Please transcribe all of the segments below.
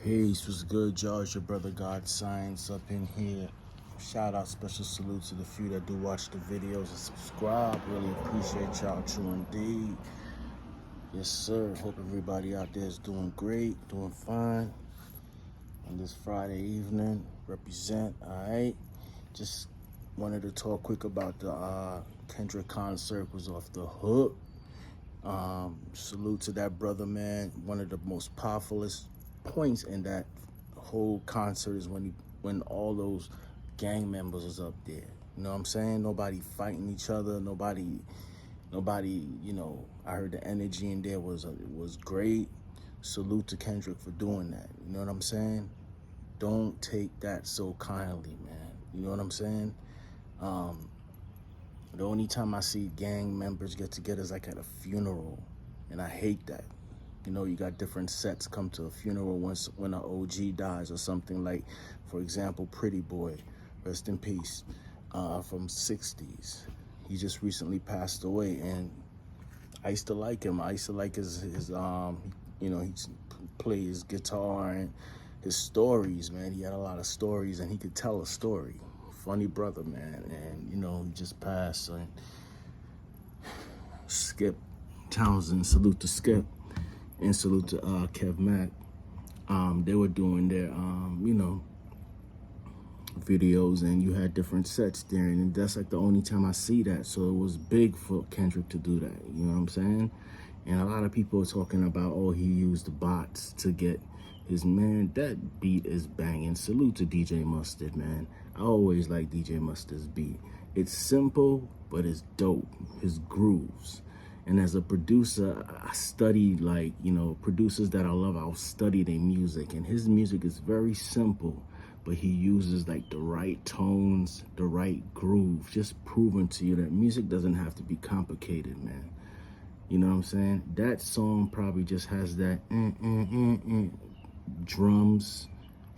Peace, was good, George? Your brother God Science up in here. Shout out, special salute to the few that do watch the videos and subscribe. Really appreciate y'all, true indeed. Yes, sir. Hope everybody out there is doing great, doing fine on this Friday evening. Represent, all right? Just wanted to talk quick about the Kendrick concert. Was off the hook. Salute to that brother, man. One of the most powerfulest points in that whole concert is when all those gang members was up there. You know what I'm saying? Nobody fighting each other. Nobody. I heard the energy in there was great. Salute to Kendrick for doing that. You know what I'm saying? Don't take that so kindly, man. You know what I'm saying? The only time I see gang members get together is like at a funeral, and I hate that. You know, you got different sets come to a funeral when an OG dies or something, like, for example, Pretty Boy, rest in peace, from 60s. He just recently passed away, and I used to like him. I used to like his he played his guitar and his stories, man. He had a lot of stories, and he could tell a story. Funny brother, man, and he just passed. And Skip Townsend, salute to Skip, and salute to Kev Mack. They were doing their videos, and you had different sets there, and that's like the only time I see that. So it was big for Kendrick to do that. You know what I'm saying? And a lot of people are talking about, oh, he used the bots to get his man. That beat is banging. Salute to DJ Mustard, man. I always like DJ Mustard's beat. It's simple, but it's dope. His grooves. And as a producer, I studied producers that I love. I'll study their music, and his music is very simple, but he uses like the right tones, the right groove, just proving to you that music doesn't have to be complicated, man. You know what I'm saying? That song probably just has that drums,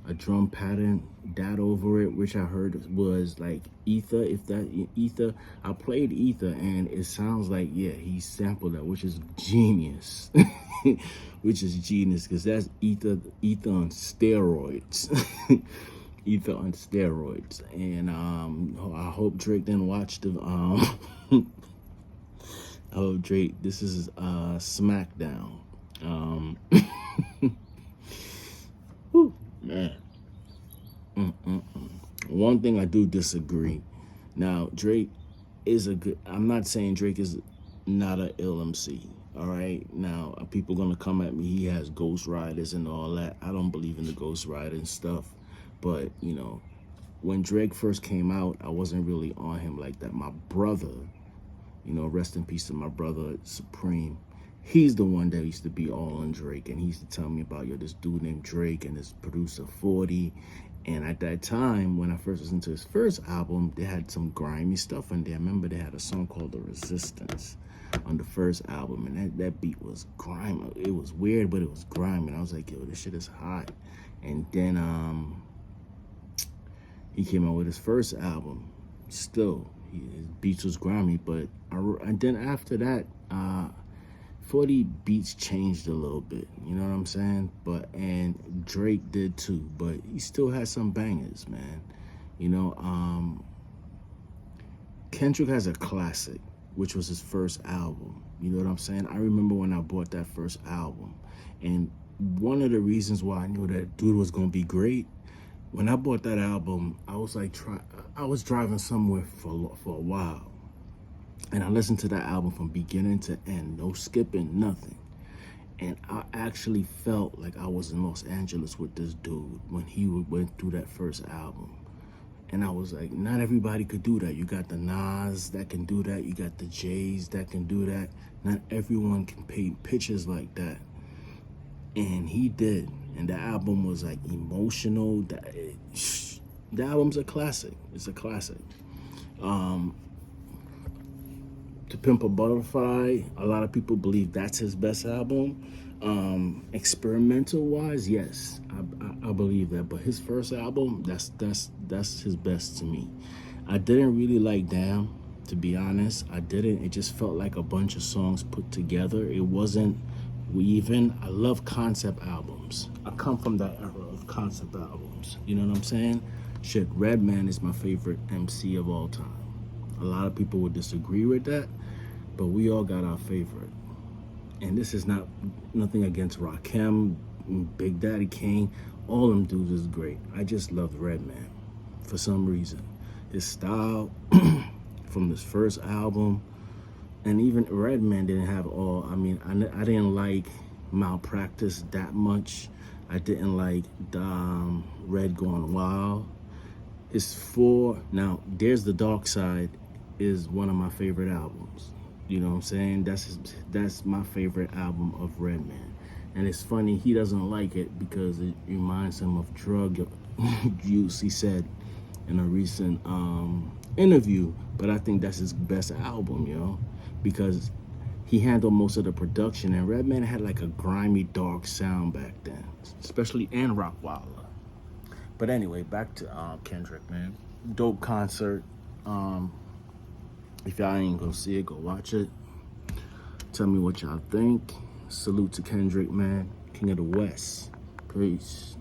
a drum pattern that over it, which I heard was like Ether. If that Ether, I played Ether, and it sounds like, yeah, he sampled that, which is genius. Which is genius, because that's Ether on steroids. Ether on steroids. And I hope Drake didn't watch the oh, Drake, this is SmackDown. Whew, man. One thing I do disagree. Now, Drake is I'm not saying Drake is not an ill MC. All right. Now, people gonna come at me. He has Ghost Riders and all that. I don't believe in the Ghost Rider and stuff. But, when Drake first came out, I wasn't really on him like that. My brother, rest in peace to my brother, Supreme. He's the one that used to be all on Drake, and he used to tell me about, this dude named Drake and this producer 40. And at that time, when I first listened to his first album, they had some grimy stuff in there. I remember they had a song called The Resistance on the first album, and that beat was grimy. It was weird, but it was grimy. And I was like, yo, this shit is hot. And then he came out with his first album. Still, his beats was grimy, but and then after that, 40 beats changed a little bit, you know what I'm saying? And Drake did too, but he still had some bangers, man. Kendrick has a classic, which was his first album. You know what I'm saying? I remember when I bought that first album, and one of the reasons why I knew that dude was gonna be great, when I bought that album, I was like, I was driving somewhere for a while, and I listened to that album from beginning to end, no skipping, nothing. And I actually felt like I was in Los Angeles with this dude when he went through that first album. And I was like, not everybody could do that. You got the Nas that can do that. You got the Jays that can do that. Not everyone can paint pictures like that. And he did. And the album was like emotional. The album's a classic. It's a classic. To Pimp a Butterfly, a lot of people believe that's his best album. Experimental wise, yes, I believe that. But his first album, that's his best to me. I didn't really like Damn, to be honest. I didn't. It just felt like a bunch of songs put together. It wasn't I love concept albums. I come from that era of concept albums. You know what I'm saying? Shit, Redman is my favorite MC of all time. A lot of people would disagree with that, but we all got our favorite. And this is nothing against Rakim, Big Daddy Kane. All them dudes is great. I just love Redman for some reason. His style from this first album, and even Redman didn't have all. I mean, I didn't like Malpractice that much. I didn't like Red Gone Wild. His now There's the Dark Side is one of my favorite albums. You know what I'm saying? That's my favorite album of Redman. And it's funny, he doesn't like it because it reminds him of drug use, he said in a recent interview. But I think that's his best album, because he handled most of the production, and Redman had like a grimy, dark sound back then, especially and Rockwilder. But anyway, back to Kendrick, man. Dope concert. If y'all ain't gonna see it, go watch it. Tell me what y'all think. Salute to Kendrick, man. King of the West. Peace.